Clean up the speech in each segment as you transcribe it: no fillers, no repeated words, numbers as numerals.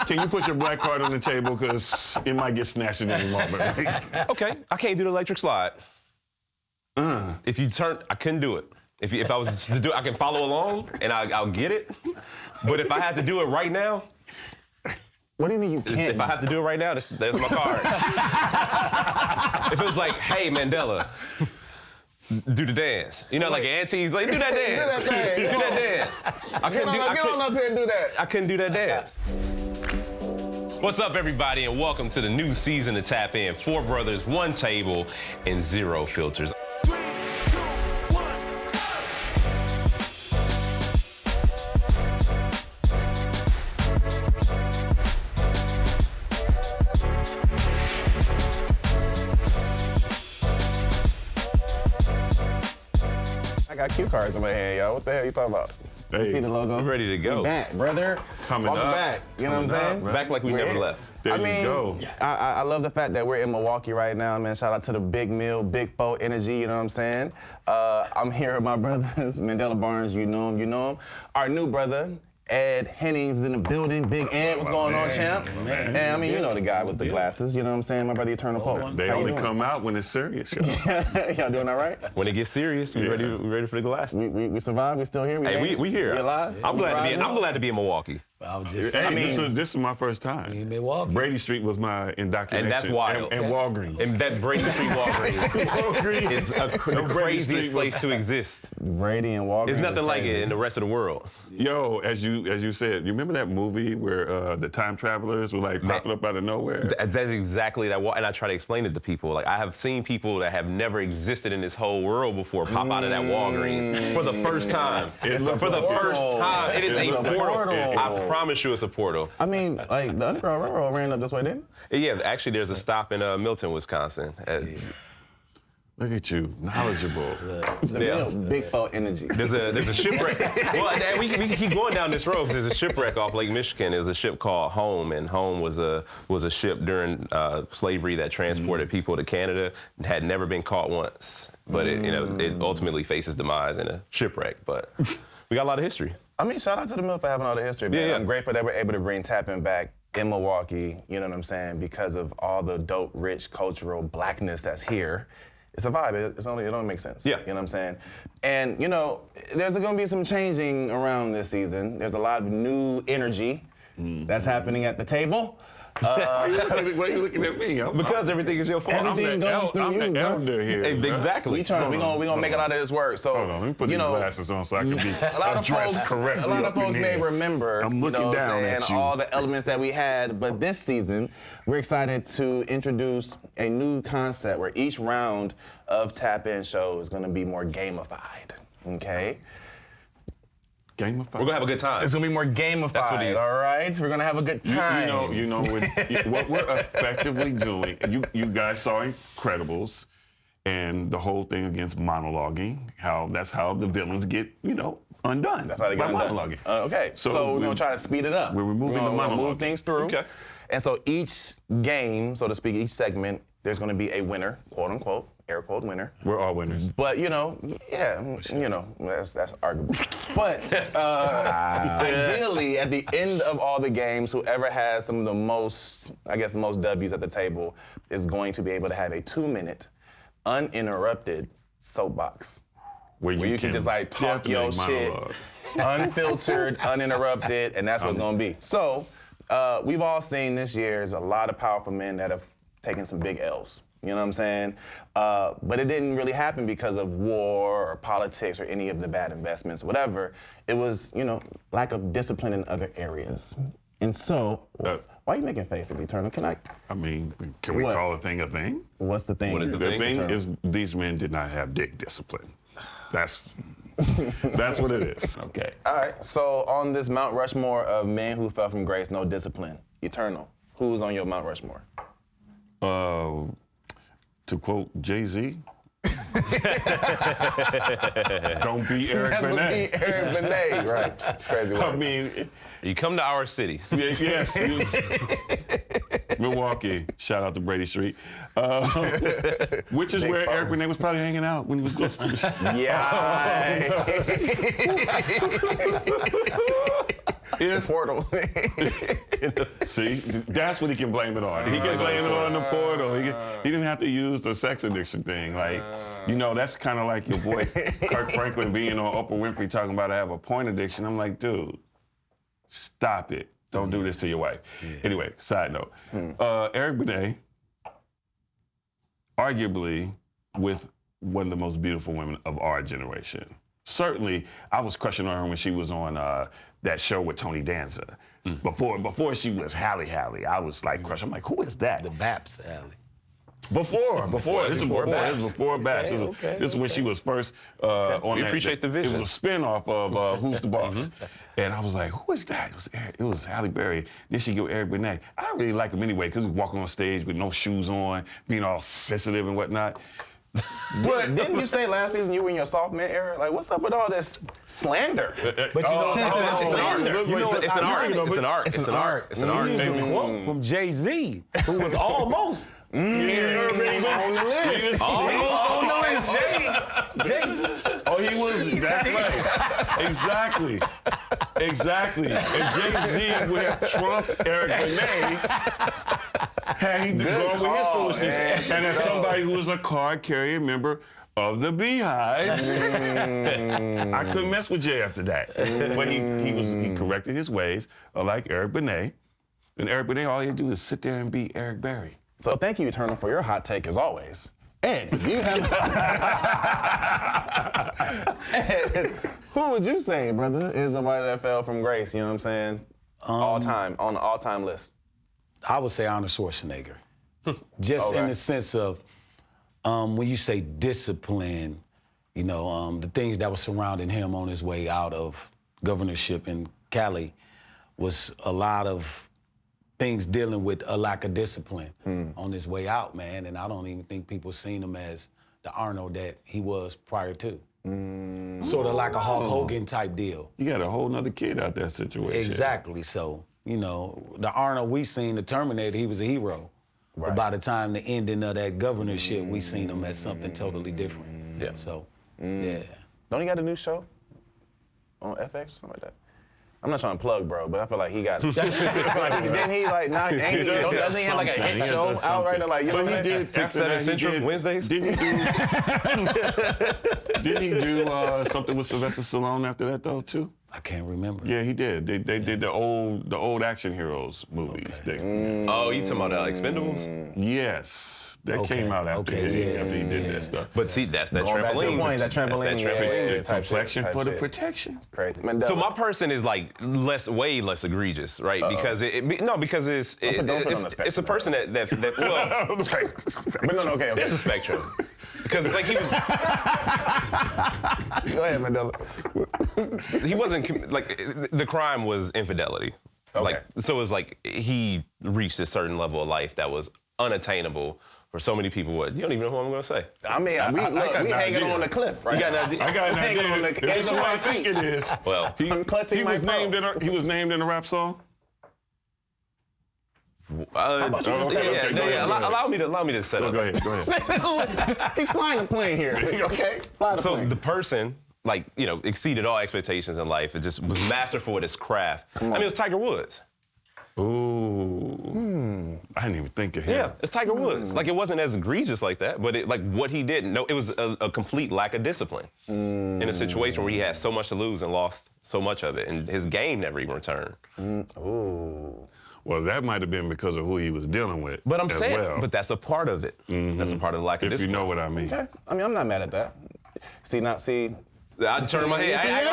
Can you put your black card on the table? Because it might get snatched at any moment. Right? Okay, I can't do the electric slide. If you turn, I couldn't do it. If I was to do it, I can follow along and I'll get it. But if I had to do it right now, what do you mean you can't? If I have to do it right now, there's my card. If it was like, hey, Mandela, do the dance. You know, like aunties, like, do that dance. Do that thing. Do that dance. Get on up here and do that. I couldn't do that dance. What's up, everybody, and welcome to the new season of Tap In. 4 brothers, 1 table, and 0 filters. 3, 2, 1. I got cue cards in my hand, y'all. What the hell you talking about? Hey, You see the logo? we're ready to go. We back, brother. Coming Welcome up. back. You know what I'm saying? Back like we We're never here. left. There you go. I love the fact that we're in Milwaukee right now, man. Shout out to the big meal, big boat energy, you know what I'm saying? I'm here with my brothers, Mandela Barnes, you know him. Our new brother, Ed Hennings is in the building. Big Ed, what's going on, champ? Man. And I mean, you know the guy with the glasses, you know what I'm saying? My brother, Eternal Polk. They How you only doing? come out when it's serious, y'all. Y'all doing all right? When it gets serious, we ready for the glasses. We survived, we still here? Hey, we here. We alive? I'm glad to be in Milwaukee. I was just Hey, saying, this is my first time. in Milwaukee. Brady Street was my indoctrination. And that's wild. And Walgreens. And that Brady Street Walgreens is the craziest Street place to exist. Brady and Walgreens. There's nothing is like crazy. it in the rest of the world. Yo, as you said, you remember that movie where the time travelers were like popping up out of nowhere? That's exactly that. And I try to explain it to people. Like, I have seen people that have never existed in this whole world before pop out of that Walgreens for the first time. It's For the portal. first time. It is It's a a portal. portal. I promise you it's a portal. I mean, like, the Underground Railroad ran up this way, didn't it? Yeah, actually, there's a stop in Milton, Wisconsin. Look at you, knowledgeable. The real big boat energy. There's a shipwreck. Well, and we can keep going down this road. There's a shipwreck off Lake Michigan. There's a ship called Home, and Home was a ship during slavery that transported people to Canada. It had never been caught once, but it ultimately faces demise in a shipwreck. But we got a lot of history. I mean, shout out to the Mill for having all the history, man. Yeah. I'm grateful that we're able to bring Tapping back in Milwaukee, you know what I'm saying, because of all the dope, rich, cultural blackness that's here. It's a vibe. It only makes sense. Yeah. You know what I'm saying? And, you know, there's going to be some changing around this season. There's a lot of new energy that's happening at the table. Why are you looking at me? Because everything is your fault. Everything goes through I'm you, the bro. elder here. Exactly. We gonna make it out of this work. So, Hold on, let me put you these know, glasses on so I can be a lot of addressed folks, correctly. a lot of up in folks may here. remember, I'm looking you know down what I'm at saying, you. all the elements that we had. But this season, we're excited to introduce a new concept where each round of Tap In show is going to be more gamified. Okay, Gamified. We're gonna have a good time. it's going to be more gamified. That's what it is. All right, we're going to have a good time. You know what we're effectively doing. You guys saw Incredibles, and the whole thing against monologuing. That's how the villains get undone. That's how they get by undone. monologuing. Okay, so we're going to try to speed it up. we're removing We're the gonna monologue. move things through. Okay. And so each game, so to speak, each segment, there's going to be a winner, quote unquote, air quote winner. We're all winners. But that's arguable. But ideally, at the end of all the games, whoever has some of the most W's at the table is going to be able to have a 2-minute, uninterrupted soapbox. Where You can just like talk your definitely shit, monologue. unfiltered, uninterrupted, and that's what's gonna be. So, we've all seen this year, there's a lot of powerful men that have taken some big L's. You know what I'm saying? But it didn't really happen because of war or politics or any of the bad investments, whatever. It was, lack of discipline in other areas. And so, why are you making faces, Eternal? I mean, can we What? call a thing a thing? What's the thing? What is the The thing? thing is, these men did not have dick discipline. That's what it is. Okay. All right, so on this Mount Rushmore of men who fell from grace, no discipline, Eternal, who's on your Mount Rushmore? To quote Jay-Z, don't be Eric Never Benet. be Eric Benet, right? It's crazy. I Word. mean, You come to our city. yes. Milwaukee. Shout out to Brady Street. Which is Big where Eric phones. Benet was probably hanging out when he was glistening. Yeah. If Portal. see, that's what he can blame it on. He can blame it on the portal. He didn't have to use the sex addiction thing. Like, you know, that's kind of like your boy Kirk Franklin being on Oprah Winfrey talking about I have a porn addiction. I'm like, dude, stop it. Don't do this to your wife. Anyway, side note. Eric Benet, arguably with one of the most beautiful women of our generation. Certainly, I was crushing on her when she was on that show with Tony Danza. Before she was Halle Halle, I was like crushing. I'm like, who is that? The Baps alley. Before. This is before Baps. This is before Baps. This is when she was first on We that. appreciate the vision. It was a spinoff of Who's the Boss. And I was like, who is that? It was Halle Berry. Then she go Eric Benet. I really like him anyway because he's walking on stage with no shoes on, being all sensitive and whatnot. But didn't you say last season you were in your sophomore era? Like, what's up with all this slander? But you know, sensitive slander. You know, It's an art. It's an art. It's an art. It's an art. He used a quote from Jay-Z, who was almost On the list. almost on the list. Jay-Z. Oh, he was. That's right. Exactly. And Jay-Z would have trumped Eric Benet had he gone with his call, foolishness. man. And as somebody who was a card-carrying member of the Beehive, I couldn't mess with Jay after that. But he corrected his ways, like Eric Benet. And Eric Benet, all he had to do is sit there and be Eric Berry. So thank you, Turner, for your hot take as always. Ed, you have. Ed, who would you say, brother, is somebody that fell from grace? You know what I'm saying? All time, on the all-time list. I would say Arnold Schwarzenegger. Just in the sense of when you say discipline, you know, the things that were surrounding him on his way out of governorship in Cali was a lot of things dealing with a lack of discipline on his way out, man. And I don't even think people seen him as the Arnold that he was prior to. Sort of like a Hulk Hogan type deal. You got a whole nother kid out that situation. Exactly. So, you know, the Arnold we seen, the Terminator, he was a hero. Right. But by the time the ending of that governorship, we seen him as something totally different. Yeah. So, yeah. Don't he got a new show on FX or something like that? I'm not trying to plug, bro, but I feel like he got. Didn't he like? Nah, doesn't he have like a something. hit He show does out right now? something. Like, you know But what I'm he saying? did 6, 7 Central Wednesdays. Didn't he do something with Sylvester Stallone after that though too? I can't remember. Yeah, he did. They did the old action heroes movies. Oh, you talking about Expendables? Yes, that came out after he did that stuff. But see, that's that Going back to the trampoline. point, that trampoline, yeah, type Complexion shit, for the type shit. protection. Crazy. Mandela. So my person is like way less egregious, right? Because because it's don't put on the it's a spectrum, person that well, It's crazy. But no, okay. there's a spectrum. Because like he was, Go ahead, Mandela. he wasn't like the crime was infidelity. Like so it was like he reached a certain level of life that was unattainable for so many people. What you don't even know who I'm gonna say. I mean, we hanging idea. on the cliff, right? You got an now. idea? I got an Hanging on idea. the If edge it's of who my I think seat. it is. Well, I'm clutching my pearls. He was named in a rap song. about you just tell us? Go ahead. allow me to set up. Go ahead. He's flying the plane here. Okay, fly the So plane. the person, like, you know, exceeded all expectations in life. It just was masterful at his craft. I mean, it was Tiger Woods. Ooh. I didn't even think of him. Yeah, it's Tiger Woods. Like, it wasn't as egregious like that, but it, like what he did, no, it was a complete lack of discipline in a situation where he had so much to lose and lost so much of it, and his game never even returned. Ooh. Well, that might have been because of who he was dealing with. But I'm as saying, well, but that's a part of it. That's a part of the lack of if you discipline. know what I mean. Okay. I mean, I'm not mad at that. See. I turn my head.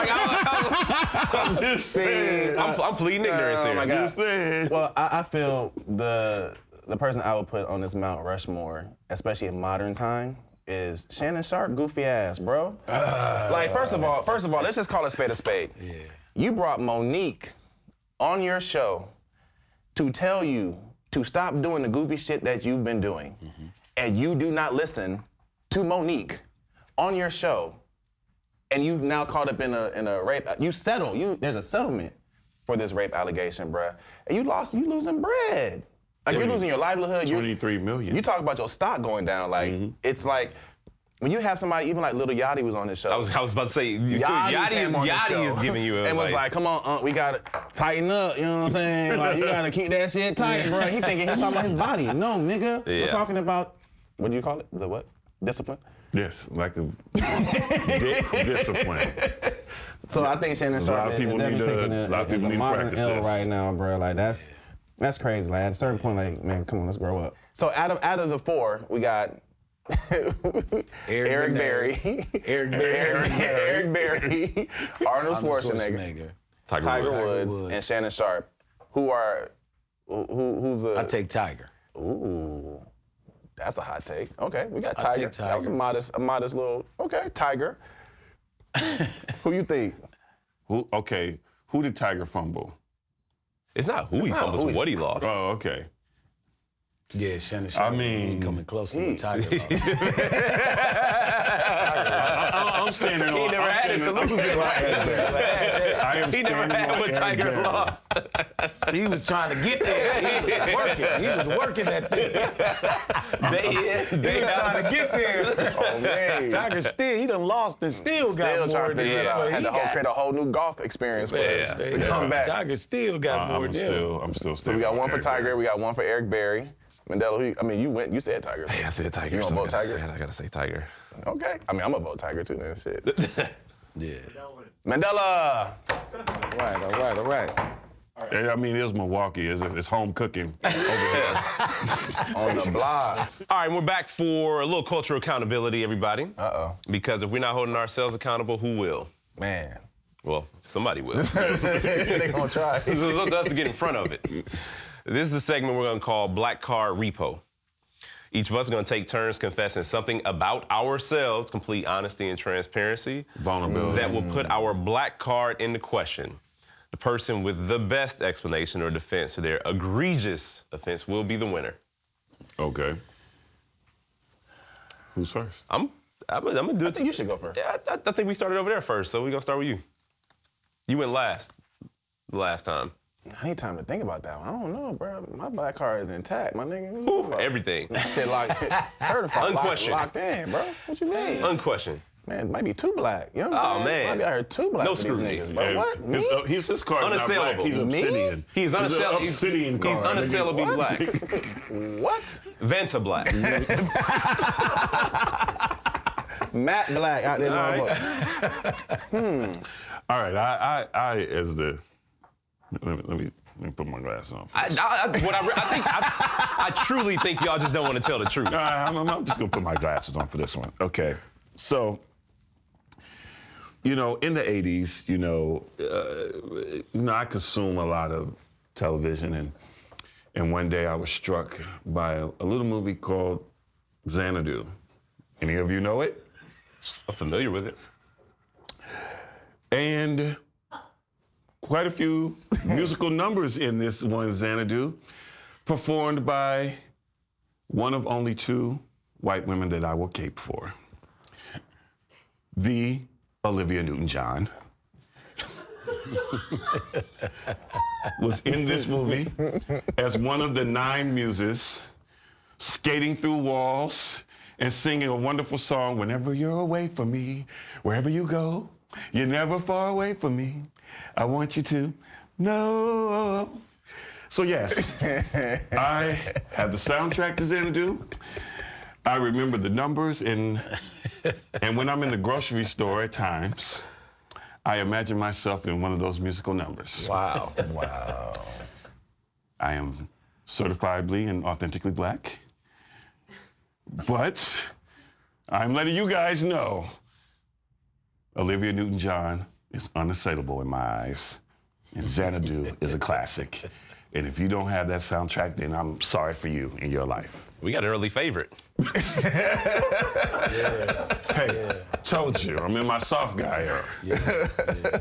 I'm just saying. I'm pleading ignorance here. my God. Just saying. Well, I feel the person I would put on this Mount Rushmore, especially in modern time, is Shannon Sharp, goofy ass, bro. Like, first of all, let's just call a spade a spade. Yeah. You brought Monique on your show to tell you to stop doing the goofy shit that you've been doing, and you do not listen to Monique on your show, and you now caught up in a rape. You settle. There's a settlement for this rape allegation, bruh, and you losing bread. Like, you're losing your livelihood. 23 million. You talk about your stock going down. Like, it's like, when you have somebody, even like Lil Yachty was on this show. I was about to say, Yachty Yachty is giving you and was advice. like, come on, we gotta tighten up, you know what I'm saying? Like, you gotta keep that shit tight, bro. He thinking he's talking about his body. No, nigga. Yeah. We're talking about, what do you call it? The what? Discipline? Yes, like a discipline. So I think Shannon A lot Sharp of is people definitely need to- taking a lot of people a need to modern practice L this. right now, bro. Like, that's crazy. Like, at a certain point, like, man, come on, let's grow up. So out of the four, we got Eric Berry, Eric Berry, Arnold Schwarzenegger, Tiger Woods, and Shannon Sharp. Who's the? I take Tiger. Ooh, that's a hot take. Okay, we got I Tiger. take That was a modest little. Okay, Tiger. Who you think? Who did Tiger fumble? It's not who he fumbles, what he lost. Oh, okay. Yeah, Shannon Sharp. I mean, coming close to the Tiger. I'm standing on. He never I'm had it to standing- lose it. I am He never standing had on what Eric Tiger Berry. lost. He was trying to get there. He was working. He was working that thing. They Trying to get there. Oh man. Tiger he done lost and still got Still more trying to than figure it out. what Had he to got. create a whole new golf experience for us Yeah. to come back. Tiger still got more I'm than him. still. So we got one for Eric Tiger, Berry. we got one for Eric Berry. Mandela, you said Tiger. Yeah, I said Tiger. You gonna vote Tiger? Yeah, I gotta say Tiger. Okay. I mean, I'm gonna vote Tiger too, man. Shit. Yeah. Mandela. All right. Yeah, I mean, it's Milwaukee. It's home cooking over here. On the block. All right, we're back for a little cultural accountability, everybody. Uh-oh. Because if we're not holding ourselves accountable, who will? Man. Well, somebody will. They gonna try. So it's up to us to get in front of it. This is the segment we're gonna call Black Card Repo. Each of us is gonna take turns confessing something about ourselves, complete honesty and transparency, Vulnerability. that will put our black card into question. The person with the best explanation or defense to their egregious offense will be the winner. Okay. Who's first? I'm gonna do I it. think you should go first. Yeah, I think we started over there first, so we're gonna start with you. You went last time. I need time to think about that one. I don't know, bro. My black card is intact, my nigga. What you talking about? Everything. That shit locked, certified, Unquestioned. locked in, bro. What you mean? Unquestioned. Man, it might be too black. You know what I'm saying? man. Might be out here too black No for these scrutiny. niggas, bro. Hey, What? Me? his card is not black. Unassailable. He's Me? obsidian. He's an unassailable. obsidian He's card. unassailably What? black. What? Vanta black. Matte black out there. All motherfucker. All right, I as the let me put my glasses on. I truly think y'all just don't want to tell the truth. I'm just gonna put my glasses on for this one. Okay, so in the '80s, I consume a lot of television, and one day I was struck by a little movie called Xanadu. Any of you know it? I'm familiar with it. And quite a few musical numbers in this one Xanadu, performed by one of only two white women that I will cape for. The Olivia Newton-John was in this movie as one of the 9 muses, skating through walls and singing a wonderful song, "Whenever you're away from me, wherever you go, you're never far away from me. I want you to know." So yes, I have the soundtrack to Xanadu. I remember the numbers, and when I'm in the grocery store at times, I imagine myself in one of those musical numbers. Wow. Wow. I am certifiably and authentically black, but I'm letting you guys know Olivia Newton-John is unassailable in my eyes, and Xanadu is a classic. And if you don't have that soundtrack, then I'm sorry for you in your life. We got an early favorite. Hey, told you, I'm in my soft guy era.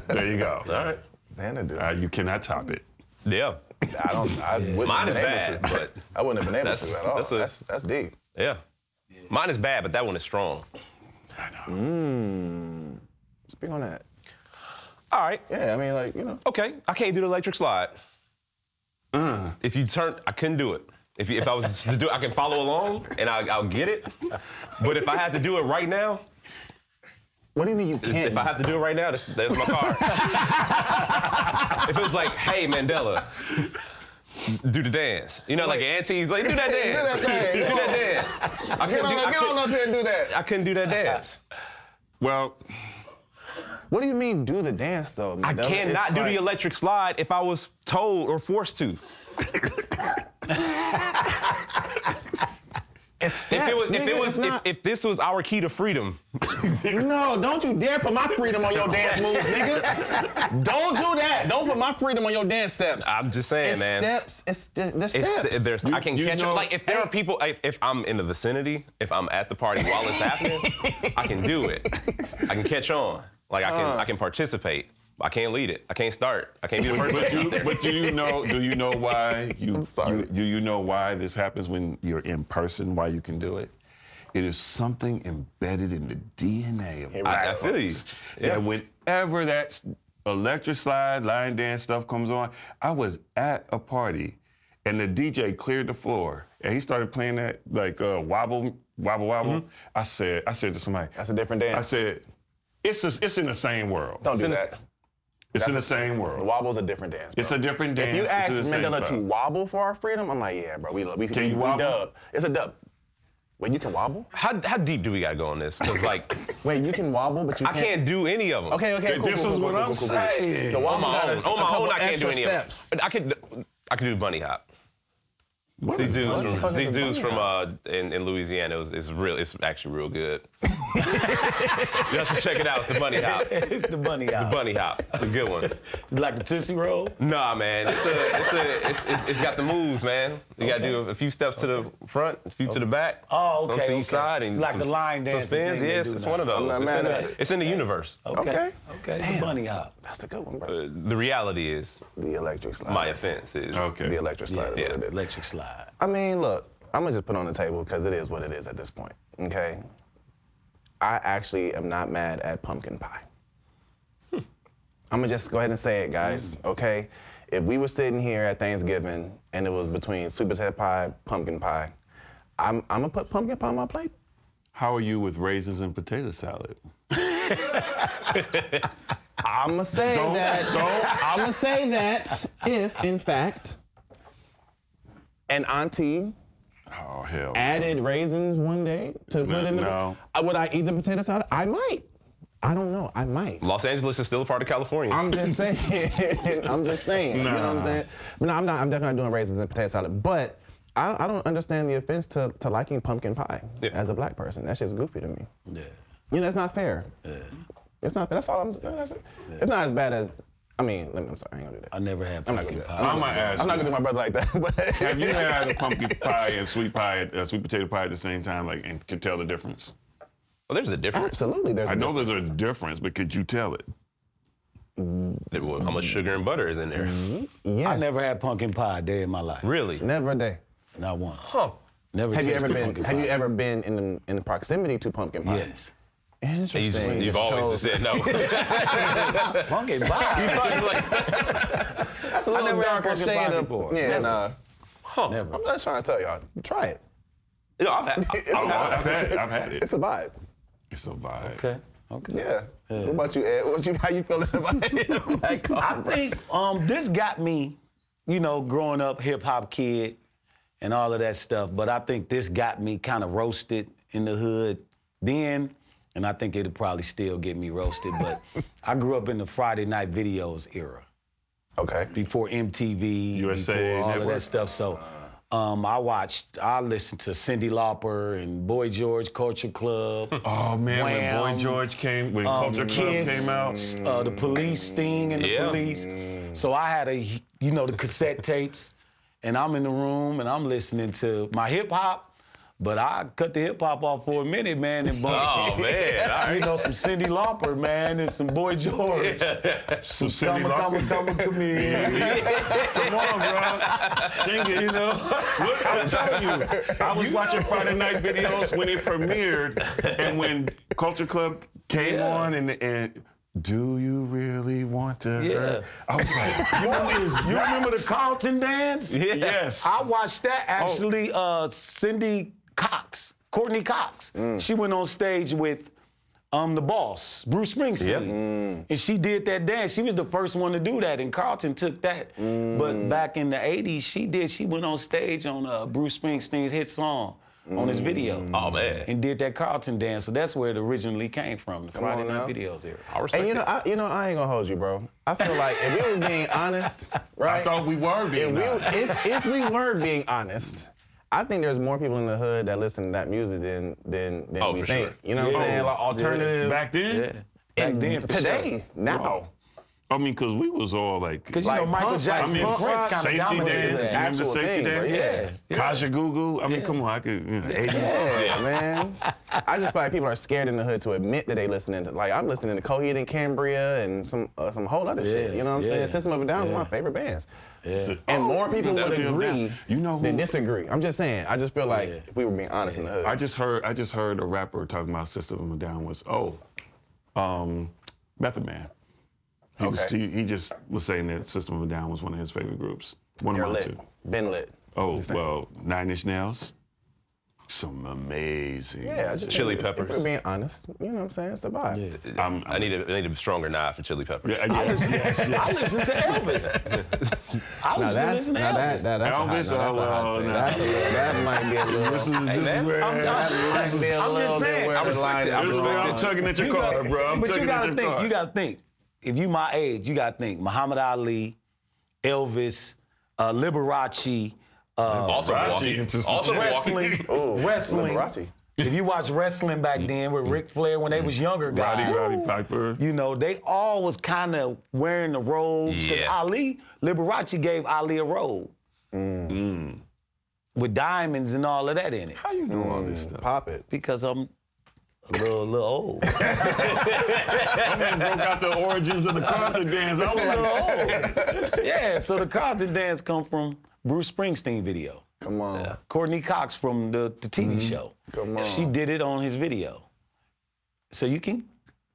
There you go. All right. Xanadu. You cannot top it. Yeah. I wouldn't Mine have is been able bad, to. but I wouldn't have been able That's- to at all. that's That's deep. yeah. Mine is bad, but that one is strong. Speak on that. All right. Yeah, I mean, Okay. I can't do the electric slide. If you turn, I couldn't do it. If I was to do, I can follow along and I'll get it. But if I had to do it right now, What do you mean you can't? if I have to do it right now, there's my card. If it was like, hey, Mandela, do the dance. You know, like aunties, like, do that dance. Do that thing. Do that dance. Get on up here and do that. I couldn't do that dance. Well, What do you mean do the dance though? I Mandela? cannot It's do like- the electric slide if I was told or forced to. It's steps, If this was our key to freedom, No, don't you dare put my freedom on your dance moves, nigga. Don't do that. Don't put my freedom on your dance steps. I'm just saying, It's man. steps. It's the steps. I can You catch it. know- Like if there are people, if I'm in the vicinity, if I'm at the party while it's happening, I can do it. I can catch on. Like I can participate. I can't lead it. I can't start. I can't be the first. but do you know why I'm sorry. do you know why this happens when you're in person? Why you can do it? It is something embedded in the DNA of I feel you. Yeah, whenever that electric slide, line dance stuff comes on, I was at a party and the DJ cleared the floor and he started playing that like wobble. Mm-hmm. I said to somebody, That's a different dance. I said, it's in the same world. Don't do that. It's in the That's same The world. wobble's a different dance. Bro. It's a different dance. If you It's ask in the same Mandela to club. wobble for our freedom, I'm like, yeah, bro. We Can you wobble? dub. It's a dub. Wait, you can wobble? How deep do we gotta go on this? Because like Wait, you can wobble, but you I can't do any of them. Okay, cool. This is what I'm saying. The On wobble my got own. a On my couple own, I can't do extra any steps. of them. I could do bunny hop. These dudes what the fuck is a from bunny in Louisiana, it's actually real good. Y'all should check it out. It's the bunny hop. It's the bunny out. Bunny hop. It's a good one. It's like the Tootsie Roll. Nah, man. It's got the moves, man. You gotta do a few steps to the front, a few to the back. Oh, some okay, to each okay. side, and It's like some- the line some dancing spins. thing they Yes, do it's now. one of those. I'm not mad at it. It's in the universe. Okay. Okay, the bunny hop. That's the good one, bro. The reality is, The electric slide. my offense is Okay. The electric slide. Yeah. is what it is. Electric slide. I mean, look, I'm gonna just put it on the table because it is what it is at this point. Okay. I actually am not mad at pumpkin pie. I'm gonna just go ahead and say it, guys. Okay. If we were sitting here at Thanksgiving and it was between sweet potato pie, pumpkin pie, I'm gonna put pumpkin pie on my plate. How are you with raisins and potato salad? I'm gonna say I'm gonna say that if, in fact, an auntie Oh hell. added raisins one day to put in the. No. Would I eat the potato salad? I might. I don't know. I might. Los Angeles is still a part of California. I'm just saying. I'm just saying. You know what I'm Nah. saying? But no, I'm not. I'm definitely not doing raisins and potato salad. But I don't understand the offense to liking pumpkin pie as a black person. That's just goofy to me. Yeah. You know, it's not fair. It's not. That's all I'm saying. It's not as bad as. I mean, I'm sorry. I ain't gonna do that. I never had I'm not pumpkin gonna do that. pie. I'm gonna ask I'm not you. gonna do my brother like that. But Have you had a pumpkin pie and sweet potato pie at the same time, like, and could tell the difference? Well, there's a difference. Absolutely, there's. I a know difference. there's a difference, but could you tell it? How much sugar and butter is in there? Yes. I never had pumpkin pie a day in my life. Really? Never a day. Not once. Huh. Never Have you tasted ever been? pumpkin Have pie. you ever been in the proximity to pumpkin pie? Yes. Interesting. You've always just said no. Pumpkin pie? That's a I little never had darker pumpkin shade pie of. before. Yeah, Never. nah. Never. I'm just trying to tell y'all. Try it. No, I've had. It's a I've vibe. had it. I've had it. It's a vibe. It's a vibe. Okay. Okay. Yeah. What about you, Ed? How you feeling about it? Like, I think this got me, growing up hip hop kid and all of that stuff. But I think this got me kind of roasted in the hood then, and I think it'll probably still get me roasted. But I grew up in the Friday night videos era, okay. before MTV, USA before all of Network. that stuff. So I listened to Cyndi Lauper and Boy George Culture Club. Oh man, when Wham. Boy George when Culture Club Kiss, came out. The Police, Sting and the Yeah. Police. So I had the cassette tapes, and I'm in the room and I'm listening to my hip hop, but I cut the hip hop off for a minute, man, and Oh man! All right. some Cyndi Lauper, man, and some Boy George. Some Cyndi Lauper. Come in. Come on, bro. Sing it. Look, I'm telling you, I was watching Friday night videos when it premiered, and when Culture Club came on, and Do you really want to Yeah. hurt? I was like, who is You remember the Carlton dance? Yeah. Yes. I watched that actually. Courtney Cox. She went on stage with the boss, Bruce Springsteen. And she did that dance. She was the first one to do that, and Carlton took that. But back in the 80s, she went on stage on Bruce Springsteen's hit song on his video. Oh, man. And did that Carlton dance. So that's where it originally came from, the Friday Night Videos era. I respect And it. I ain't gonna hold you, bro. I feel like if we were being honest, right? I thought we were being honest. If we were being honest, I think there's more people in the hood that listen to that music than Oh, we for think. sure. You know what I'm saying? Like alternative. Back then? Yeah. Back then, for Today, now. I mean, because we was all like, Because Like, Michael punk Jackson, I mean, Prince kind of safety dominated dance. that. Remember Actual safety thing, bro. dance? Yeah. Kaja Gugu. I mean, come on, I could, 80s. Yeah, man. I just feel like people are scared in the hood to admit that they listening to, like, I'm listening to Coheed and Cambria and some whole other shit. You know what I'm saying? System of a Down is one of my favorite bands. And more people would agree than disagree. I'm just saying. I just feel like if we were being honest in the hood. I just heard a rapper talking about System of a Down was, Method Man. He just was saying that System of a Down was one of his favorite groups. One You're of mine lit. too. Been lit. Oh, well, Nine Inch Nails. Some amazing. Yeah, I just Chili think Peppers. If we're being honest, you know what I'm saying? It's a vibe. I need a stronger knife for Chili Peppers. Yes. I listen to Elvis. I used to listen to Elvis. Elvis, that might be a little. This is man. where I'm just saying. I respect it. I'm tugging at your car, bro. I'm But you tugging at gotta your think. car. You gotta think. If you my age, you gotta think. Muhammad Ali, Elvis, Liberace. Also Liberace, walking. interesting. Also Wrestling. walking. Wrestling. Liberace. If you watch wrestling back then with Ric Flair when they was younger guys, Roddy Piper. you know, they all was kind of wearing the robes. Because Yeah. Liberace gave Ali a robe. With diamonds and all of that in it. How you know all this stuff? Pop it. Because I'm a little old. I broke out the origins of the Carlton dance. I was like, Yeah, so the Carlton dance come from Bruce Springsteen video. Come on. Courtney Cox from the TV show. Come on. She did it on his video. So you can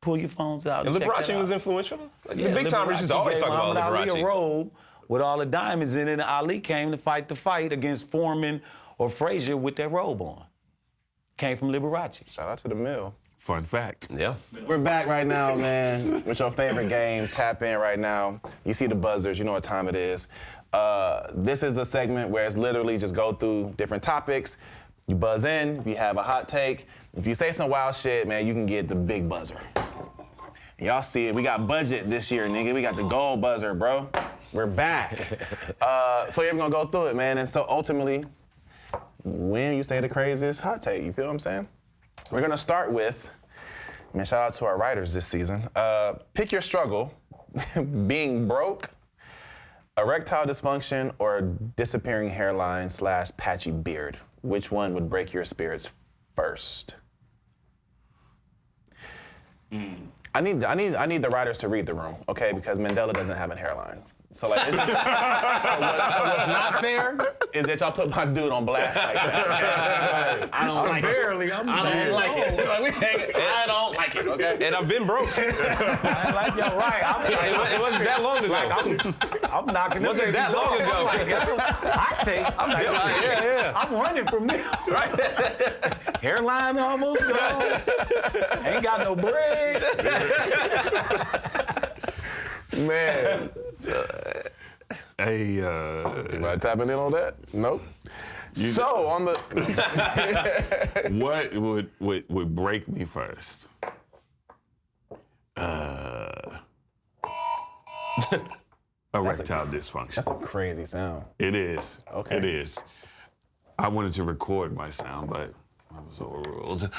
pull your phones out and And check that Liberace was out. influential. Like, Yeah, the big timers used to Liberace always gave talk about Muhammad Ali Liberace. a robe with all the diamonds in it, and Ali came to fight the fight against Foreman or Frazier with that robe on. Came from Liberace. Shout out to the mill. fun fact. Yeah. We're back right now, man, with your favorite game. Tap in right now. You see the buzzers. You know what time it is. This is the segment where it's literally just go through different topics. You buzz in if you have a hot take. If you say some wild shit, man, you can get the big buzzer. And y'all see it. We got budget this year, nigga. We got the gold buzzer, bro. We're back. So yeah, we're gonna go through it, man. And so ultimately, when you say the craziest hot take, you feel what I'm saying? We're gonna start with, man, shout out to our writers this season. Pick your struggle, being broke, erectile dysfunction, or disappearing hairline / patchy beard. Which one would break your spirits first? I need the writers to read the room, okay? Because Mandela doesn't have a hairline. So like, it's just, so what's not fair is that y'all put my dude on blast like that. I don't like barely, it. I'm I don't barely. like it. Like, we hang, I don't like it, okay? And I've been broke. I like y'all right. It wasn't that long ago. I'm knocking this Wasn't that long ago. I think I'm like, Yeah. I'm running from this. Right. Hairline almost gone. Ain't got no bread. Man. Hey, Am I tapping in on that? Nope. So on the what would break me first? Erectile dysfunction. that's a crazy sound. It is. Okay. It is. I wanted to record my sound, but I was overruled.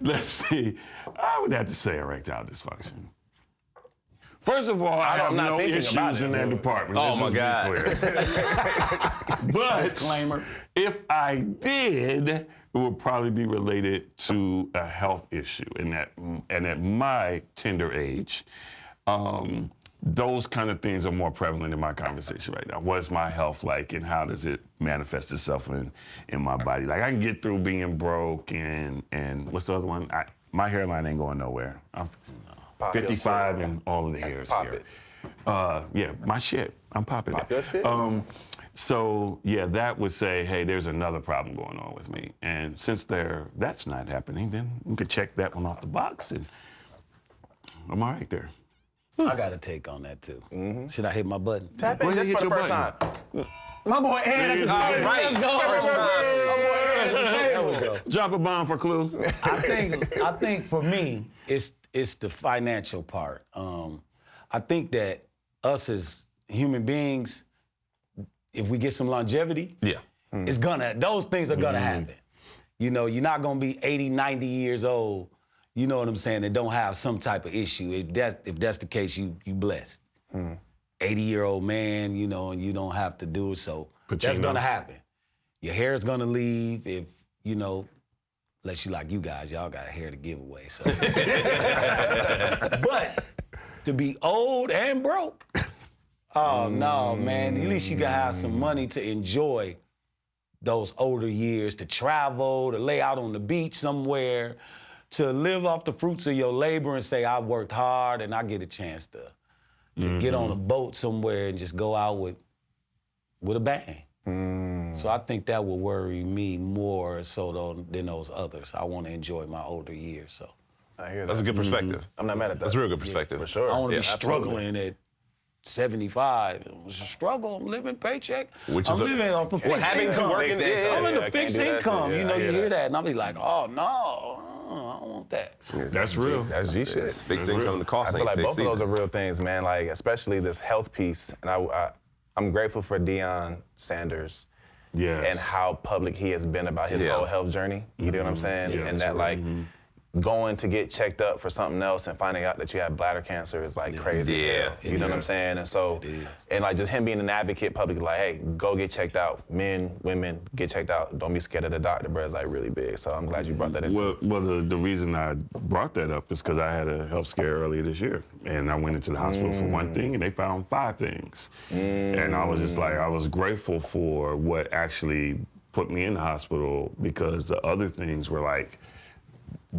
Let's see. I would have to say erectile dysfunction. First of all, I have I'm not no thinking about issues it. in that department. Oh, Let's my just be God. clear. But Disclaimer. if I did, it would probably be related to a health issue, and at my tender age, those kind of things are more prevalent in my conversation right now. What's my health like, and how does it manifest itself in my body? Like, I can get through being broke and what's the other one? my hairline ain't going nowhere. I'm Pop your 55 shit. and all of the hairs Pop here. it. Yeah, my shit. I'm popping Pop it. your shit. So yeah, that would say, hey, there's another problem going on with me. And since that's not happening, then we could check that one off the box, and I'm all right there. I got a take on that too. Should I hit my button? Tap Go in ahead, just for hit the your first time. button. My boy Ed at the All table. right. Let's go. First time. My boy Ed at the There we table. go. Drop a bomb for Clue. I think for me, it's the financial part. I think that us as human beings, if we get some longevity, Yeah. those things are gonna happen. You know, you're not gonna be 80, 90 years old, you know what I'm saying, and don't have some type of issue. If that's the case, you blessed. 80-year-old man, you know, and you don't have to do it, so that's Pacino. gonna happen. Your hair's gonna leave if, you know, unless you like you guys, y'all got hair to give away, so. But to be old and broke, oh no, man, at least you can have some money to enjoy those older years, to travel, to lay out on the beach somewhere, to live off the fruits of your labor and say, I worked hard and I get a chance to get on a boat somewhere and just go out with a bang. So I think that would worry me more so than those others. I want to enjoy my older years, so. I hear that. That's a good perspective. I'm not mad at that. That's a real good perspective. For sure. I want to Yeah, be absolutely. struggling at 75. It's a struggle. I'm living paycheck. Which I'm is a- living off a fixed having to income. work in- Fixed yeah, income. I'm in I the can't fixed do that income. shit. You Yeah, know, I you hear hear that, and I'll be like, oh no, I don't want that. That's real. That's G shit. Fixed income, the cost I feel ain't like fixed both of those either. are real things, man. Like, especially this health piece. And I'm grateful for Deion Sanders Yes. and how public he has been about his Yeah. whole health journey. You know what I'm saying? Yeah, and that's that, like, going to get checked up for something else and finding out that you have bladder cancer is like crazy. as Yeah. hell. You know what I'm saying? And so, and like just him being an advocate publicly, like, hey, go get checked out. Men, women, get checked out. Don't be scared of the doctor, bro. It's like really big. So I'm glad you brought that into Well, the reason I brought that up is because I had a health scare earlier this year, and I went into the hospital for one thing, and they found 5 things, and I was just like, I was grateful for what actually put me in the hospital because the other things were like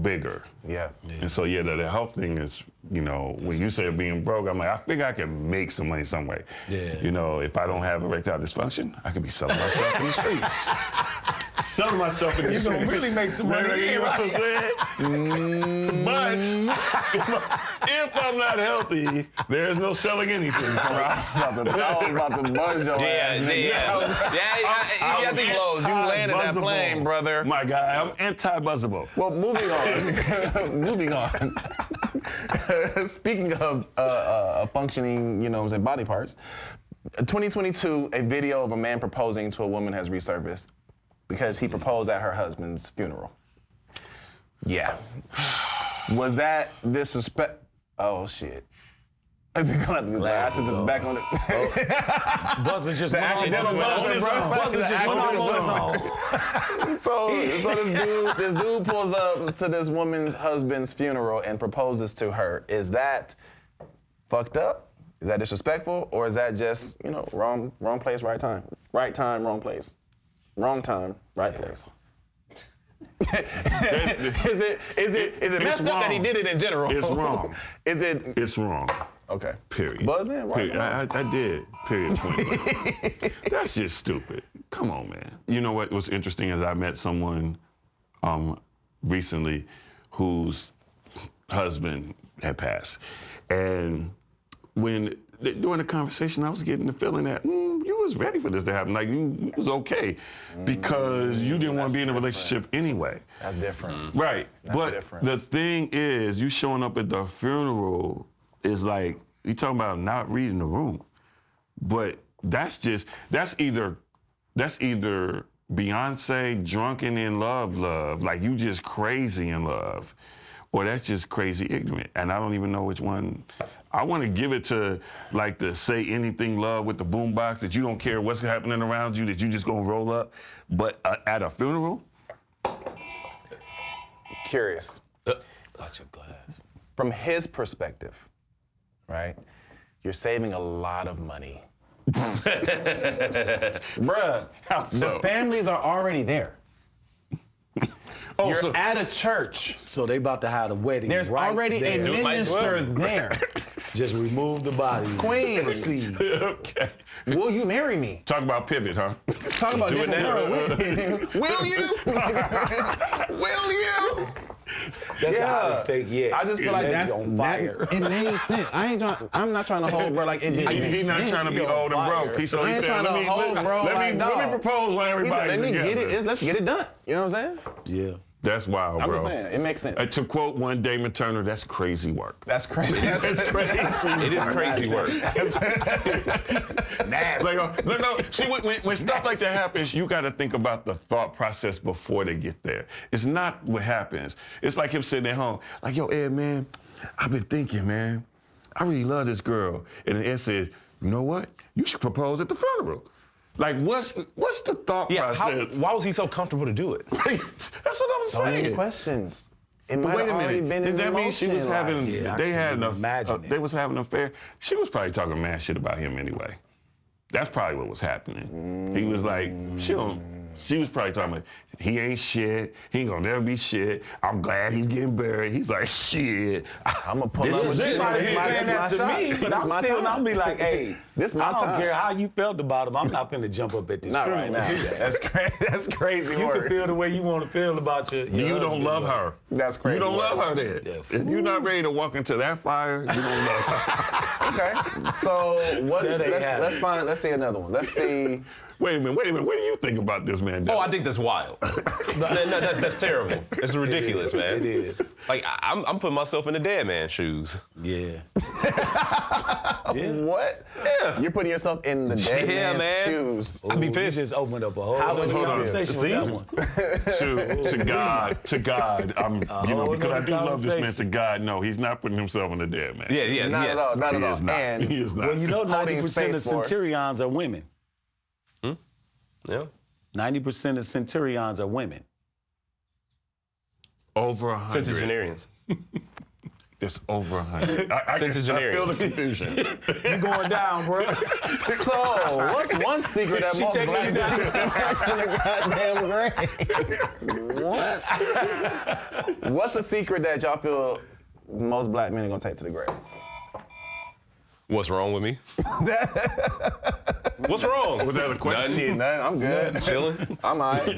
bigger. Yeah. And so yeah, the health thing is, you know, when you say being broke, I'm like, I figure I can make some money some way. Yeah. You know, if I don't have erectile dysfunction, I could be selling myself in the streets. Selling myself in the streets. gonna really make some money, You know what I'm saying? But if I'm not healthy, there's no selling anything. I was about to buzz your ass, nigga. I was think close. You landed that Anti-buzzable. plane, brother. My guy, I'm anti-buzzable. Well, moving on. Moving on. Speaking of functioning, you know what I'm saying, body parts. 2022, a video of a man proposing to a woman has resurfaced because he proposed at her husband's funeral. Yeah. Was that disrespect? Oh, shit. Glasses is back on it. Buzzer just The went on. accidental buzzer, bro. Buzzer The just went accidental on. So this dude pulls up to this woman's husband's funeral and proposes to her. Is that fucked up? Is that disrespectful? Or is that just, you know, wrong place, right time? Right time, wrong place. Wrong time, right place. Is it messed up that he wrong. did it in general? It's wrong. Is it? It's wrong. Okay. Period. Buzzing? Why is Period. it wrong? I did. Period. Point blank. That's just stupid. Come on, man. You know what was interesting is I met someone recently whose husband had passed. And during the conversation, I was getting the feeling that you was ready for this to happen. Like, you was okay because you didn't want to be in a relationship anyway. That's different. Right. But different. the thing is, you showing up at the funeral is like, you talking about not reading the room. But that's either Beyonce drunk and in love, like you just crazy in love, or that's just crazy ignorant. And I don't even know which one. I want to give it to like the say anything love with the boombox that you don't care what's happening around you, that you just gonna roll up. But at a funeral, Curious. Got your glass. From his perspective, right? You're saving a lot of money. Bruh, How so? the families are already there. Oh, You're so- at a church. So they about to have a wedding. There's right already there. a might as well. minister there. Just remove the body. Queen. Proceed. Okay. Will you marry me? Talk about pivot, huh? Talk about Do it different now. world. Will you? Will you? That's the Yeah. hottest take yet. I just feel like Lady that's on fire. It made sense. I'm not trying to hold bro like it didn't make He's not sense. trying to be He on old and fire. broke. So I he ain't said, trying to hold, bro, let like, me dog. propose when He said, everybody's let me together. get it. Let's get it done. You know what I'm saying? Yeah. That's wild, I'm bro. just saying. It makes sense. To quote one Damon Turner, that's crazy work. That's crazy. That's crazy. It is crazy work. No. See, when stuff like that happens, you got to think about the thought process before they get there. It's not what happens. It's like him sitting at home, like, yo, Ed, man, I've been thinking, man, I really love this girl. And then Ed said, you know what? You should propose at the funeral. Like, what's the thought process? Why was he so comfortable to do it? That's what I'm So many saying. questions. It But might wait have a already minute. been Did in that mean she was motion, having? Yeah, I they can't had even an imagine it. They was having an affair. She was probably talking mad shit about him anyway. That's probably what was happening. He was like, she was probably talking about, he ain't shit. He ain't gonna never be shit. I'm glad he's getting buried. He's like, shit. I'm gonna pull This up is with it. you. Somebody This saying my that to shot. me, but This I'm my still time. not be like, hey, This my I don't time. care how you felt about him. I'm not finna jump up at this. Not right funeral. now. That's crazy. That's crazy You work. can feel the way you want to feel about your You don't husband, love but- her. That's crazy You don't work. love her then. Yeah. If you're not ready to walk into that fire, you don't love her. Okay. So That ain't happening. let's see another one. Let's see. Wait a minute. What do you think about this man? Oh, I think that's wild. No, that's terrible. It's ridiculous, man. It is. Like I'm putting myself in the dead man's shoes. Yeah. What? Yeah. You're putting yourself in the dead Yeah, man's man. shoes. I'd be Ooh, pissed. You just opened up a whole How would other you conversation with that one. to God, whole because I nother do love this man. conversation. To God, no, he's not putting himself in the dead man. Yeah, Not yes. at all. Not He at all. is not. And He is not. Well, you know, Holding 90% of space for it. centurions are women. Yeah. 90% of centurions are women. Over 100. Centenarians. It's over 100. I Centenarians. feel the confusion. You going down, bro? so, what's one secret that most taking black you people in the goddamn grave? What? What's a secret that y'all feel most black men are gonna take to the grave? What's wrong with me? What's wrong? Was that a question? Nothing. Nothing. I'm good. Chilling. I'm all right.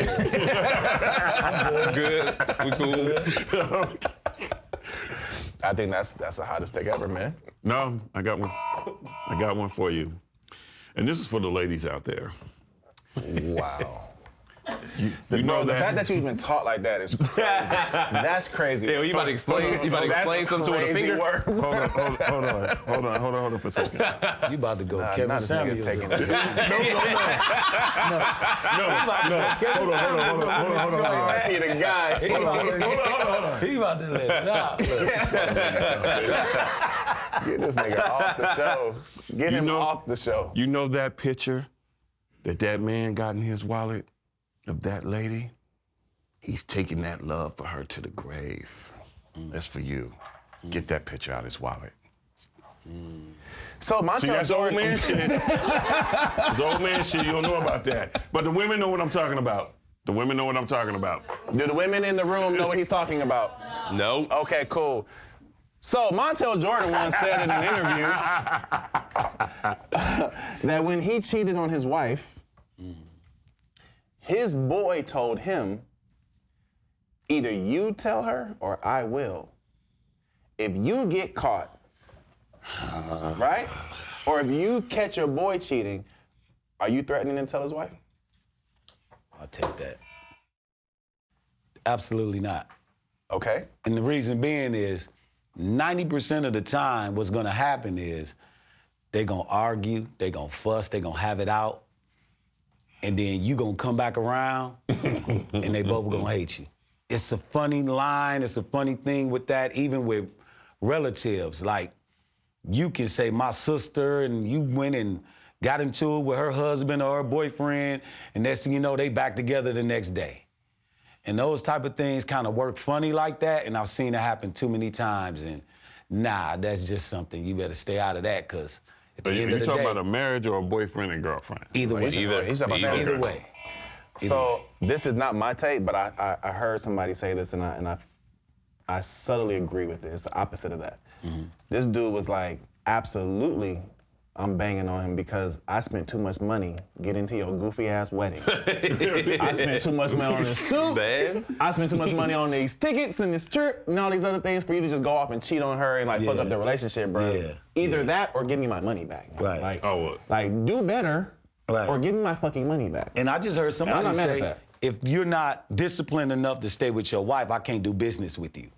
Good. We cool. I think that's the hottest take ever, man. No, I got one. I got one for you. And this is for the ladies out there. Wow. You Bro, know the fact that you even talk like that is crazy. That's crazy. Yeah, well, you about to explain? You about to That's explain something to with a crazy finger? work. Hold on for a second. You about to go Nah, Kevin this nigga's Samuels. taking No, hold on. I see the guy. He about to let it out. Get this nigga off the show. Get him off the show. You know that picture that man got in his wallet of that lady? He's taking that love for her to the grave. That's for you. Get that picture out of his wallet. So my See, that's old man shit. It's old man shit. You don't know about that. But the women know what I'm talking about. The women know what I'm talking about. Do the women in the room know what he's talking about? No. Okay, cool. So Montel Jordan once said in an interview that when he cheated on his wife, his boy told him, either you tell her or I will. If you get caught, right? Or if you catch your boy cheating, are you threatening to tell his wife? I'll take that. Absolutely not. Okay. And the reason being is 90% of the time what's gonna happen is they're gonna argue, they're gonna fuss, they're gonna have it out, and then you gonna come back around and they both gonna hate you. It's a funny line, it's a funny thing with that, even with relatives. Like, you can say, my sister, and you went and got into it with her husband or her boyfriend, and next thing you know, they back together the next day. And those type of things kind of work funny like that, and I've seen it happen too many times, and nah, that's just something, you better stay out of that, because at the Are end you of the talking day, about a marriage or a boyfriend and girlfriend? either way. He's talking about Either. family. Either way. So this is not my take, but I heard somebody say this, and I subtly agree with it. It's the opposite of that. This dude was like, absolutely, I'm banging on him because I spent too much money getting to your goofy ass wedding. I spent too much money on this suit. Man. I spent too much money on these tickets and this trip and all these other things for you to just go off and cheat on her and like fuck up the relationship, bro. Yeah. Either that or give me my money back. Right. Like, Oh, like do better Right. or give me my fucking money back. And I just heard I'm somebody not mad at say, that. if you're not disciplined enough to stay with your wife, I can't do business with you.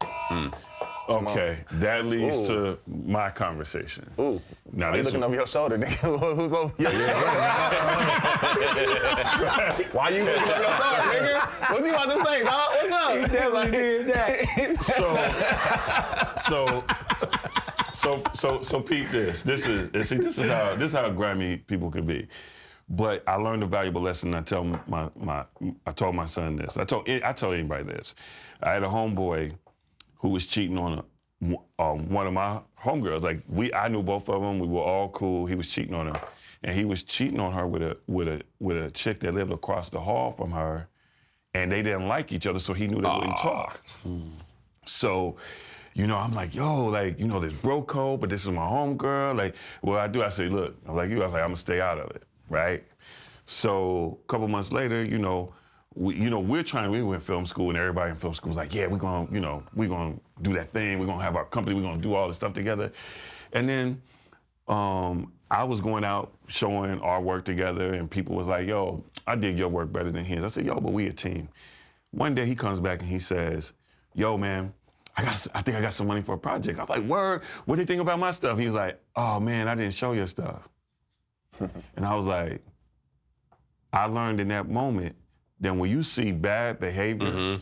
okay, that leads to my conversation. Ooh. Now Why you this looking over your shoulder, nigga? Who's over your shoulder? Why you looking over your shoulder, nigga? What you about to say, dog? What's up? He definitely did that. So peep this. This is how grimy people could be. But I learned a valuable lesson. I told my son this. I told anybody this. I had a homeboy who was cheating on one of my homegirls. Like I knew both of them. We were all cool. He was cheating on her, and he was cheating on her with a chick that lived across the hall from her, and they didn't like each other. So he knew they wouldn't talk. So, I'm like, yo, like, this bro code, but this is my homegirl. Like, what I do, I say, look, I'm like, I'm gonna stay out of it, right? So a couple months later, we went film school, and everybody in film school was like, yeah, we're gonna do that thing. We're gonna have our company. We're gonna do all this stuff together. And then I was going out showing our work together, and people was like, yo, I did your work better than his. I said, yo, but we a team. One day he comes back and he says, yo, man, I think I got some money for a project. I was like, word, what do you think about my stuff? He's like, oh man, I didn't show your stuff. And I was like, I learned in that moment that when you see bad behavior,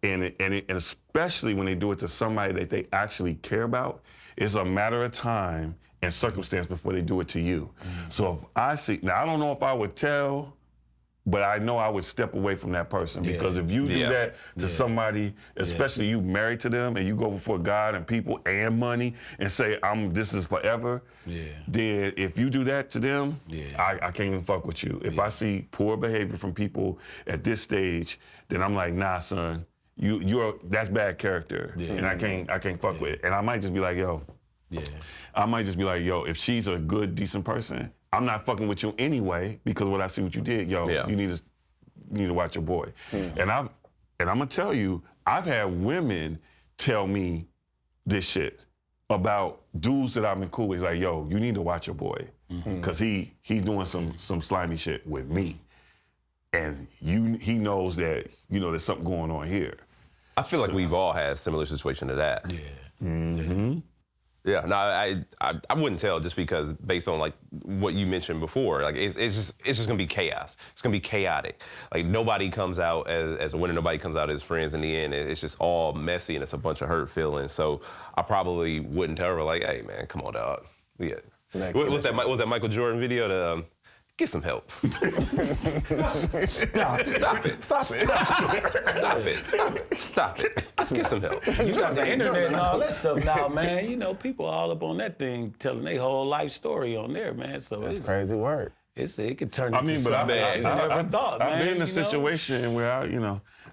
and especially when they do it to somebody that they actually care about, it's a matter of time and circumstance before they do it to you. So if I see, now I don't know if I would tell, but I know I would step away from that person, because if you do that to somebody, especially you married to them, and you go before God and people and money and say, this is forever, then if you do that to them, I can't even fuck with you. If I see poor behavior from people at this stage, then I'm like, nah, son, that's bad character, and I can't fuck with it. And I might just be like, yo, if she's a good, decent person, I'm not fucking with you anyway, because what I see what you did, you need to watch your boy. And I'm gonna tell you, I've had women tell me this shit about dudes that I've been cool with. Like, yo, you need to watch your boy, because he's doing some slimy shit with me, and he knows that there's something going on here. I feel like we've all had a similar situation to that. Yeah, no, I wouldn't tell, just because based on like what you mentioned before, like it's just gonna be chaos. It's gonna be chaotic. Like nobody comes out as a winner. Nobody comes out as friends in the end. It's just all messy, and it's a bunch of hurt feelings. So I probably wouldn't tell her like, hey man, come on, dog. Yeah. What's that Michael Jordan video? To get some help. Stop it. Let's get some help. You got the internet and all that stuff now, man. People all up on that thing telling their whole life story on there, man. So That's crazy work. It could turn into something I've that you never thought, man. I've been in a situation where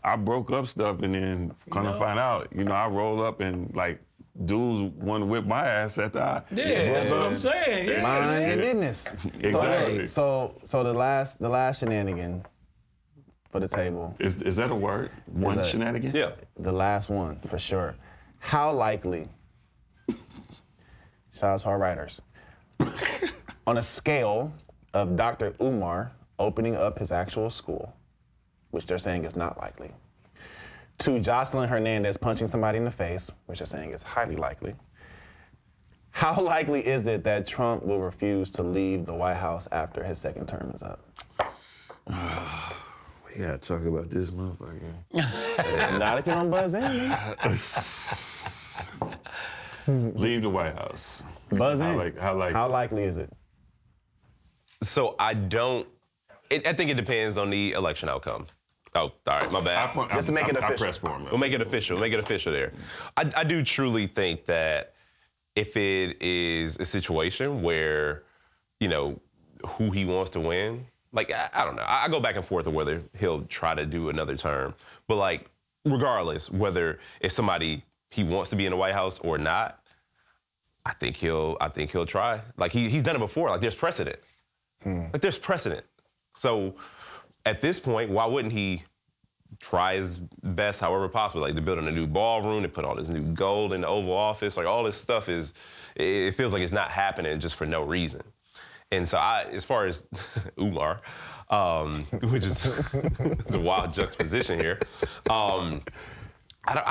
I broke up stuff, and then kind of find out, I roll up and like dudes want to whip my ass at the that's what I'm saying. Yeah, Mind your business. Exactly. So the last shenanigan for the table. Is that a word? One shenanigan? Yeah. The last one, for sure. How likely, shout out to our writers, on a scale of Dr. Umar opening up his actual school, which they're saying is not likely, to Jocelyn Hernandez punching somebody in the face, which they're saying is highly likely, how likely is it that Trump will refuse to leave the White House after his second term is up? We gotta talk about this motherfucker. Not if you don't buzz in, man. Leave the White House. Buzz in. How likely is it? So I think it depends on the election outcome. Oh, all right, my bad. Just to make it official. I press for him. We'll make it official. Make it official there. I do truly think that if it is a situation where, who he wants to win like, I don't know. I go back and forth on whether he'll try to do another term. But, like, regardless, whether it's somebody he wants to be in the White House or not, I think he'll try. Like, he's done it before. Like, there's precedent. Like, there's precedent. So, at this point, why wouldn't he try his best however possible? Like, they're building a new ballroom, they put all this new gold in the Oval Office. Like, all this stuff it feels like it's not happening just for no reason. And so as far as Umar, which is it's a wild juxtaposition here, I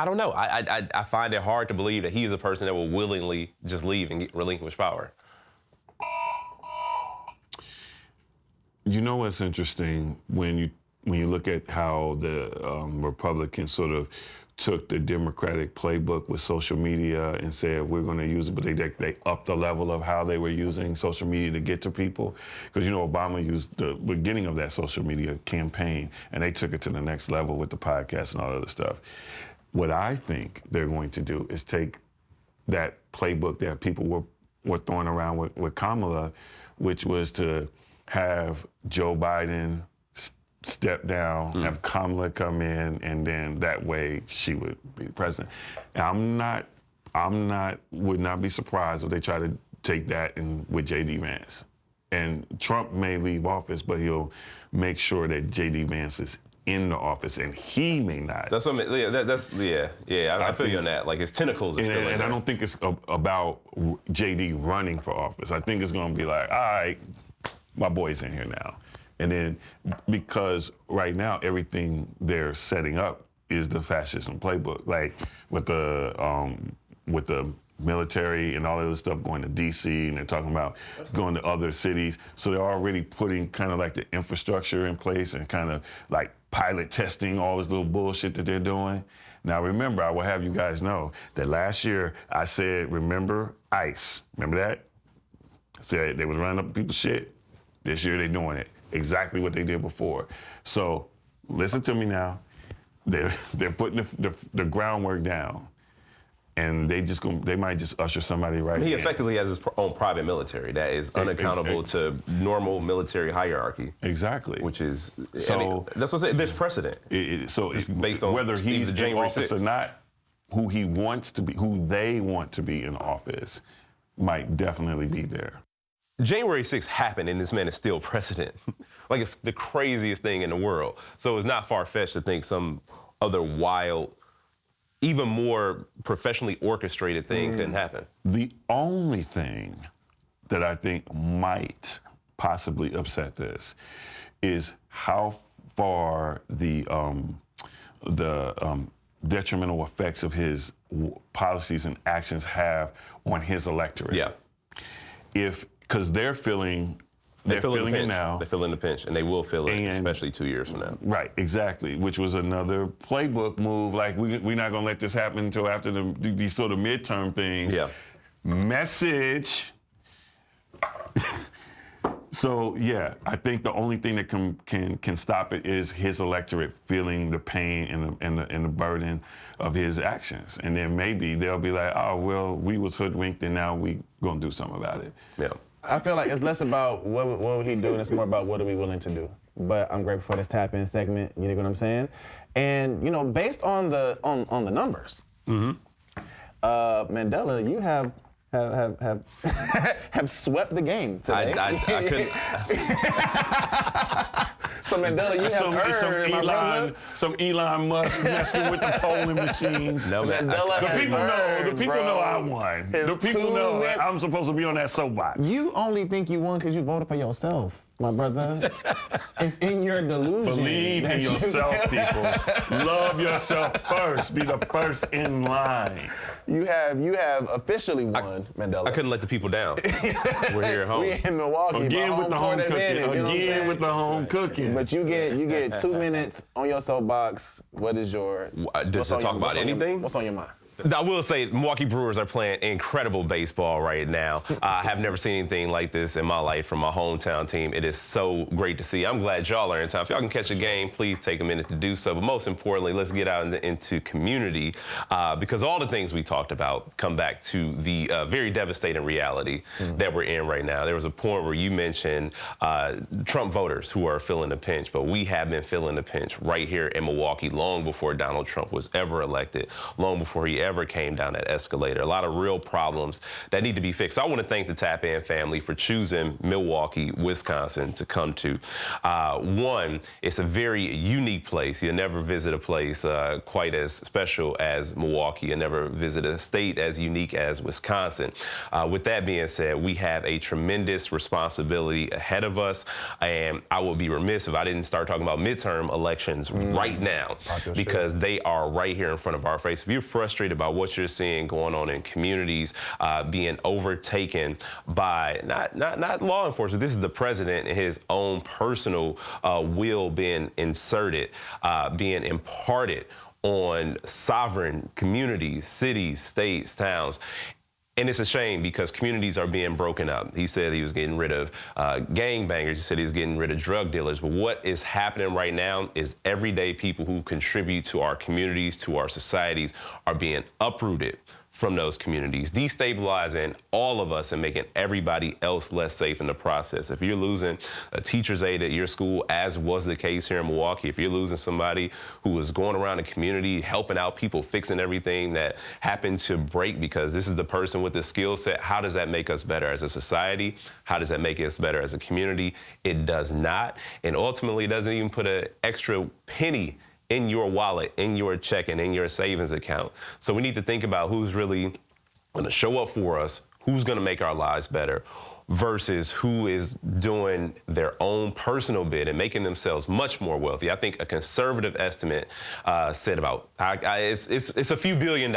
don't know. I find it hard to believe that he is a person that will willingly just leave and relinquish power. You know what's interesting when you look at how the Republicans sort of took the Democratic playbook with social media and said we're going to use it, but they upped the level of how they were using social media to get to people. Because you know Obama used the beginning of that social media campaign, and they took it to the next level with the podcast and all that other stuff. What I think they're going to do is take that playbook that people were throwing around with Kamala, which was to have Joe Biden step down, have Kamala come in, and then that way she would be president. And would not be surprised if they try to take that with J.D. Vance. And Trump may leave office, but he'll make sure that J.D. Vance is in the office, and he may not. That's what I mean. I feel you on that. Like, his tentacles are still in and there. I don't think it's about J.D. running for office. I think it's going to be like, all right, my boy's in here now. And then because right now everything they're setting up is the fascism playbook, like with the military and all that other stuff going to D.C. and they're talking about going to other cities. So they're already putting kind of like the infrastructure in place and kind of like pilot testing all this little bullshit that they're doing. Now remember, I will have you guys know that last year I said, remember ICE? Remember that? I said they was running up people's shit. This year they're doing it. Exactly what they did before. So listen to me now. They're putting the groundwork down, and they might just usher somebody right in. He effectively has his own private military that is unaccountable to normal military hierarchy. Exactly. Which is so. That's what I said. There's precedent. It's based on whether he's in office 6th. or not, who he wants to be, who they want to be in office, might definitely be there. January 6th happened, and this man is still president. Like, it's the craziest thing in the world. So it's not far-fetched to think some other wild, even more professionally orchestrated thing couldn't happen. The only thing that I think might possibly upset this is how far the detrimental effects of his policies and actions have on his electorate. Yeah. Because they're feeling it now. They're feeling the pinch, and they will feel it, especially 2 years from now. Right, exactly, which was another playbook move. Like, we're not going to let this happen until after these sort of midterm things. Yeah. Message. So, yeah, I think the only thing that can stop it is his electorate feeling the pain and the burden of his actions. And then maybe they'll be like, oh, well, we was hoodwinked, and now we going to do something about it. Yeah. I feel like it's less about what would he do, and it's more about what are we willing to do. But I'm grateful for this tap-in segment. You know what I'm saying? And you know, based on the numbers, Mandela, you have swept the game today. I couldn't. So Mandela, you have some Elon Musk messing with the polling machines. No, man. The people know I won. The people know I'm supposed to be on that soapbox. You only think you won because you voted for yourself, my brother. It's in your delusion. Believe in yourself, people. Love yourself first. Be the first in line. You have officially won, Mandela. I couldn't let the people down. We're here at home. We in Milwaukee. Again with the home cooking. Again with the home cooking. But you get 2 minutes on your soapbox. What is your? Does it talk about anything? What's on your mind? I will say Milwaukee Brewers are playing incredible baseball right now. I have never seen anything like this in my life from my hometown team. It is so great to see. I'm glad y'all are in town. If y'all can catch a game, please take a minute to do so. But most importantly, let's get out into community because all the things we talked about come back to the very devastating reality that we're in right now. There was a point where you mentioned Trump voters who are feeling the pinch, but we have been feeling the pinch right here in Milwaukee long before Donald Trump was ever elected, long before he ever came down that escalator. A lot of real problems that need to be fixed. So I want to thank the Tap In family for choosing Milwaukee, Wisconsin to come to. One, it's a very unique place. You'll never visit a place quite as special as Milwaukee. You'll never visit a state as unique as Wisconsin. With that being said, we have a tremendous responsibility ahead of us, and I would be remiss if I didn't start talking about midterm elections right now because they are right here in front of our face. If you're frustrated about what you're seeing going on in communities being overtaken by not law enforcement, this is the president and his own personal will being inserted, being imparted on sovereign communities, cities, states, towns. And it's a shame because communities are being broken up. He said he was getting rid of gangbangers. He said he was getting rid of drug dealers. But what is happening right now is everyday people who contribute to our communities, to our societies, are being uprooted from those communities, destabilizing all of us and making everybody else less safe in the process. If you're losing a teacher's aide at your school, as was the case here in Milwaukee, if you're losing somebody who was going around the community, helping out people, fixing everything that happened to break because this is the person with the skill set, how does that make us better as a society? How does that make us better as a community? It does not. And ultimately, it doesn't even put an extra penny in your wallet, in your checking, in your savings account. So we need to think about who's really gonna show up for us, who's gonna make our lives better, versus who is doing their own personal bid and making themselves much more wealthy. I think a conservative estimate said about, it's a few $1 billion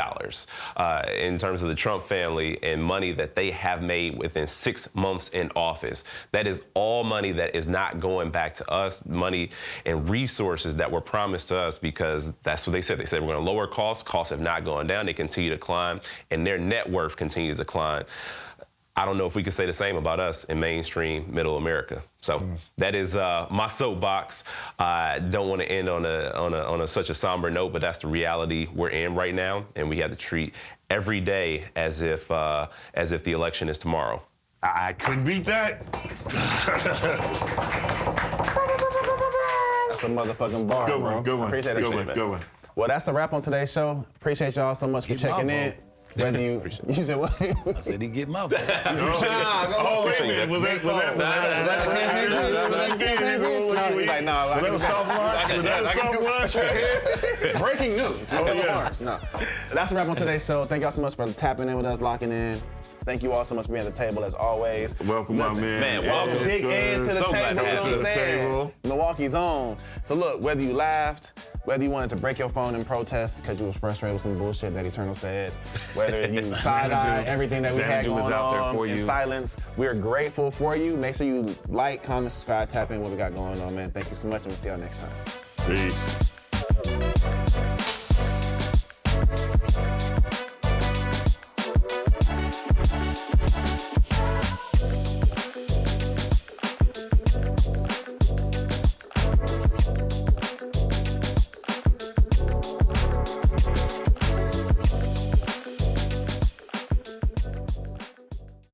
in terms of the Trump family and money that they have made within 6 months in office. That is all money that is not going back to us, money and resources that were promised to us because that's what they said. They said we're gonna lower costs. Costs have not gone down. They continue to climb and their net worth continues to climb. I don't know if we could say the same about us in mainstream middle America. So that is my soapbox. I don't want to end on such a somber note, but that's the reality we're in right now, and we have to treat every day as if the election is tomorrow. I couldn't beat that. That's a motherfucking bar, Good bro. one, good one. Appreciate Good it, one, man. good one. Well, that's a wrap on today's show. Appreciate y'all so much for checking in. Whether you said what? I said he get my vote. Oh, wait a minute. Was that He's like, no. Was that a soft launch? Was that a soft launch? Breaking news. Oh, yeah. No. That's a wrap on today's show. Thank y'all so much for tapping in with us, locking in. Thank you all so much for being at the table as always. Welcome, my man. Man, welcome. Big Ed to the So glad table, to you have know you what I'm at the saying? Milwaukee's own. So look, whether you laughed, whether you wanted to break your phone in protest because you was frustrated with some bullshit that Eternal said, whether you side-eyed everything that we had Xanadu is going out there on for in you. silence, we're grateful for you. Make sure you like, comment, subscribe, tap in what we got going on, man. Thank you so much, and we'll see y'all next time. Peace.